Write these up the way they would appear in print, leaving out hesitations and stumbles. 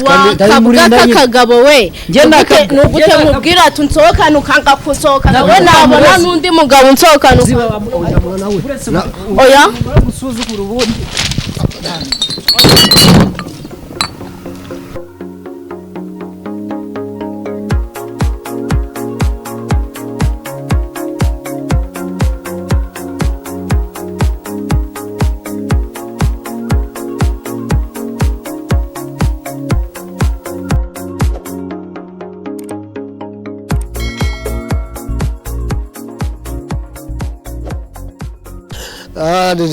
wakabwa kakagabo we nugute mubwira ati nsohokana ukanga kusohokana we nabona n'undi mugabo nsohokana oya gusuzugura ubundi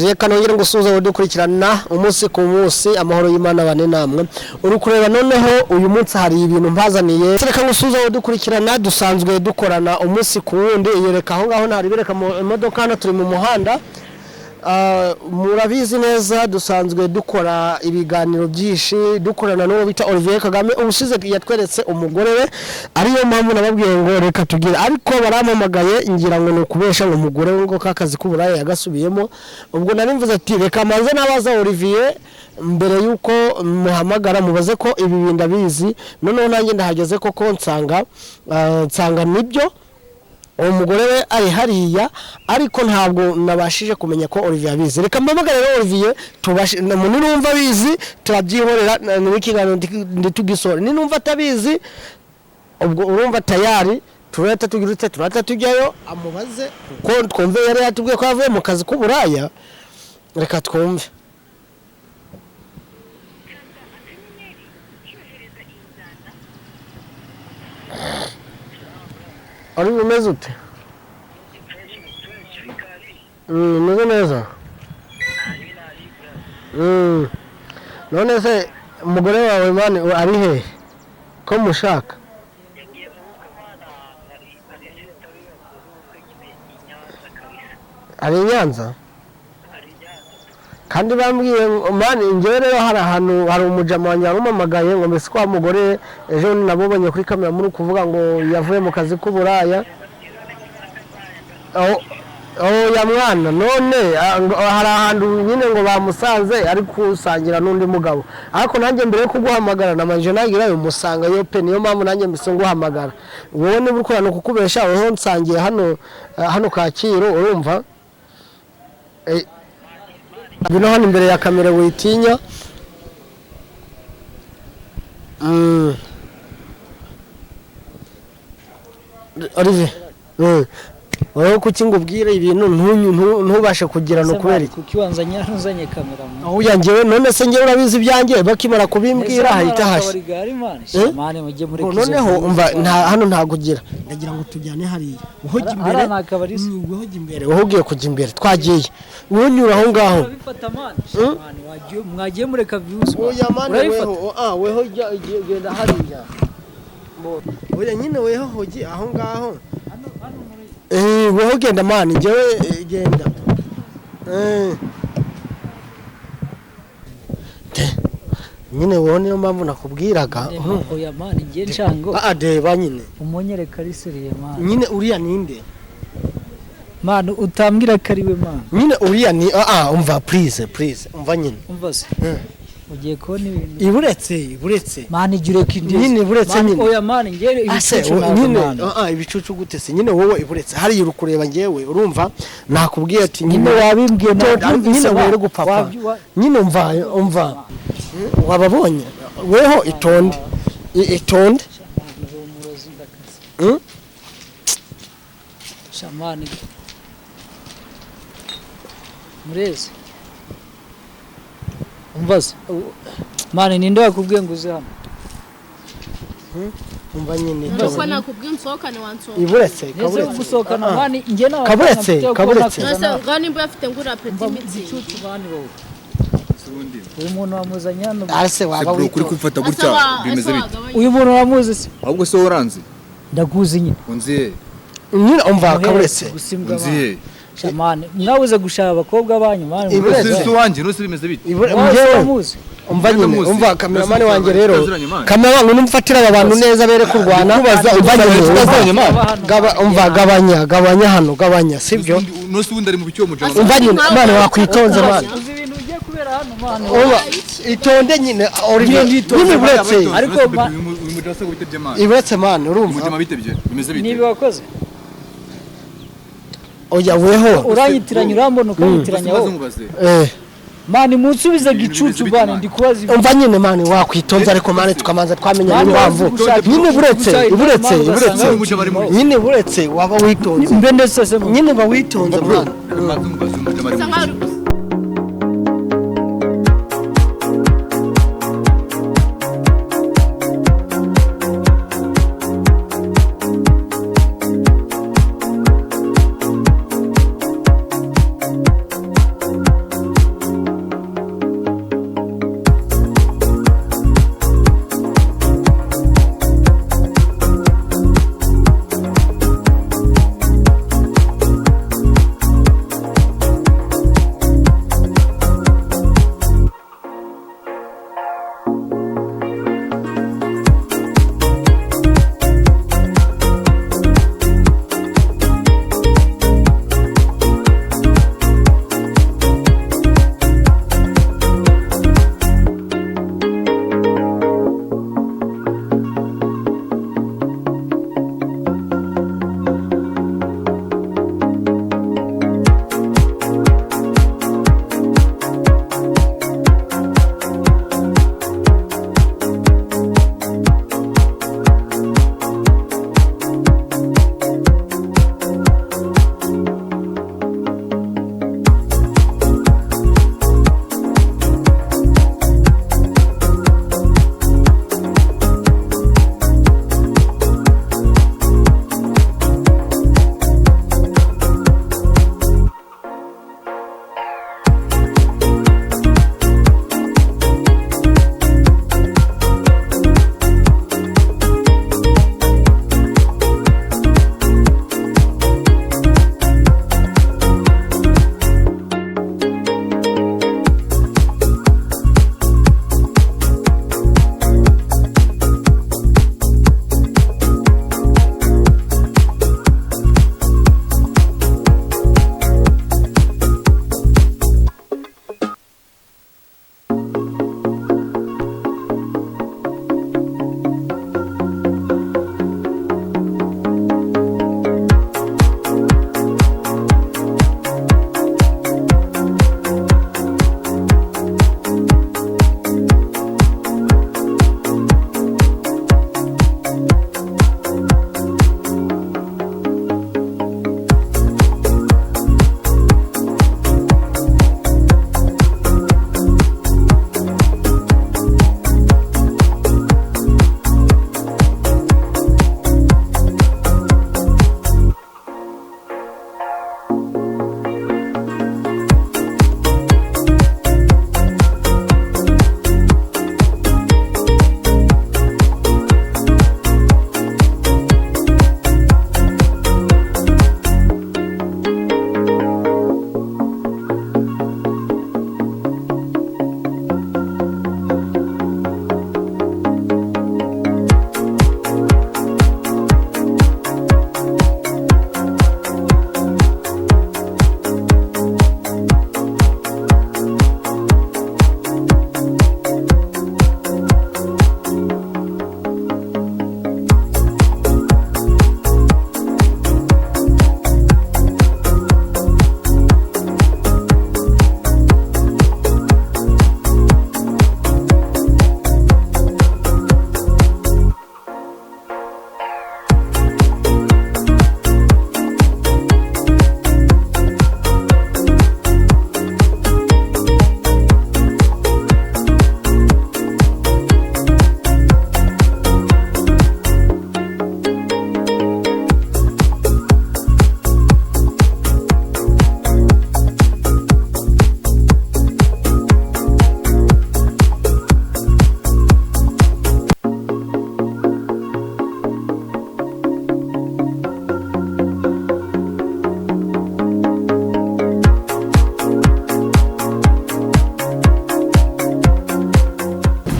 reka nongere ngusuza dukurikirana umunsi ku munsi amahoro y'Imana bane namwe uri kureba noneho uyu munsi hari ibintu mpazaniye reka ngusuza dukurikirana dusanzwe dukorana umunsi ku wundi yereka aho ngaho ntari bereka mu imodoka hano turi mu muhanda murabizi neza dusanzwe dukora ibiganiro byinshi dukorana n'uwo bita Olivier Kagame ubushize yatweretse umugore we ariyo mpamvu nababwiye ngo reka tugire ariko barampamagaye ngira ngo nukubesha ngo umugore we ngo kakazi k'uburayi yagasubiyemo ubwo nari mvuze ati reka manze nabaza Olivier mbere yuko muhamagara mubaze ko ibi bindabizi noneho nanjye ndahageze koko nsanga nibyo umugore we ari hariya ariko ntabwo nabashije kumenya ko Olivier abizi reka mpamagare rero Olivier tubashe numva abizi turabyihorera n'ikiganiro nditugisora ninumva atabizi ubwo urumva tayari turata tugirutse turata tujyayo amubaze ko twumve yari yatubwiye ko avuye mu kazi k'uburaya reka twumve ari umeze ute umeze neza none se umugore wawe mani ari he ko mushaka ari Nyanza kandi bambwiye mani njyewe rero hari ahantu hari umujama wanjye warumamagaye ngo mbese kwa mugore ejo nabobanye kuri kamera muri kuvuga ngo yavuye mu kazi k'uburaya ya mwana none hari ahantu nyine ngo bamusanze ari kusangira n'undi mugabo ariko nanjye mbere yo kuguhamagara namanje nagira yo musanga yo pe niyo mpamvu nanjye mbise nguhamagara wowe niba ukorana kukubesha aho nsangiye hano Kacyiru urumva bino hano imbere ya kamera witinya Olivier wowe kuki ngubwire ibintu ntubashe kugira no kubera kukiwanzanya ntuzanye kamera aho yangewe none se ngewe urabizi byanjye bakimara kubimbwira hahita hashe mane mujye muri noneho umva hano ntagugira ndagira ngo tujyane hariya uhoje imbere uhoje imbere uhugiye kujya imbere twagiye unyura aho ngaho bifata mane mwagiye mureka views oya mane weho genda hariya oya nyine weho hogi aho ngaho weho genda mani ngewe genda nyine wowe niyo mpamvu nakubwiraga oya mani ngiye nshango adeba nyine umunyereka ari seriye mani nyine uriya ninde mani utambwira ko ari we mani nyine uriya ni umva please umva nyine umva se ugiye kubona ibintu iburetse mani jure kindi nyine iburetse nyine oya mani ngere ibicucu nyine ibicucu gute se nyine wowe iburetse hari uri kureba ngewe urumva nakubwiye ati nyine wabimbwiye nyine were gupapa nyine umva wababonye weho itonde shamani mureze umvaze mani ninde wakubwiye ngo uze hano umva nyine nuko nakubwiye nsohokane wansohoka iburetse kaburetse gusohokana mani nge nawe kaburetse ngani mbo afite ngura petit mitsi icucu mani wowe uyu muntu wamuzanye hano arse waba uri kumfata gutya bimeze bite uyu muntu uramuzi se ahubwo se woranze ndakuzi nyine unziye nyine umva kaburetse unziye shamani mwabuze gushaka abakobwa banyu mani iburetse wanjye no se bimeze bite uramuzi umva nyine umva cameraman wanjye rero cameraman numfatira aba bantu neza bere kurwana umva gabanya hano gabanya sibyo no se undi ari mu bicyo mujama umva nyine mwana wakwitonze mwana oba itonde nyine Olivier nyine buretse ariko uyu mujasa bitebye man iburetse man urumva umujama bitebye bimeze bite niba wakoze oya weho uranyitiranya urambona ukanyitiranya wowe mani munsubize gicucu bana ndikubaza umva nyine mani wakwitonza ariko mani tukamanza twamenya impamvu nyine buretse nyine buretse waba witonze mbe ndetse nyine ba witonze mani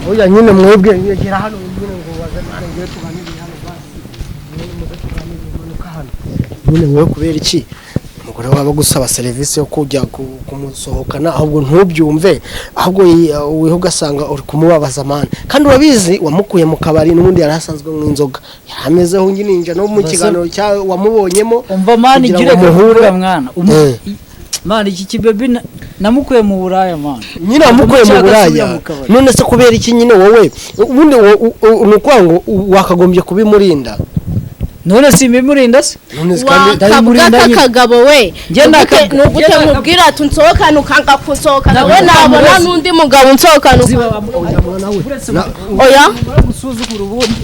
oya nyine mwebwe yegera hano nyine ngo wazane ngiye tuganire hano basi muze tuganire impanuka hano nyine mwe kubera iki umugore waba gusaba serivisi yo kujya kumusohokana ahubwo ntubyumve ahubwo wiho ugasanga uri kumubabaza amana kandi urabizi wamukuye mu kabari n'ubundi yarasanzwe mu inzoga yaramezeho ngininja no mu kiganiro cya wamubonyemo umva mani gire kuvuga mwana mani iki kibebi namukuye mu buraya mani nyine wamukuye mu buraya none se kubera iki nyine wowe ubundi nuko ngo wakagombye kubimurinda none simbimurinda se wakavuga kagabo we nugute mubwira tunsohokana ukanga kusohokana we nabona n'undi mugabo unsohokana oya gusuzugura ubundi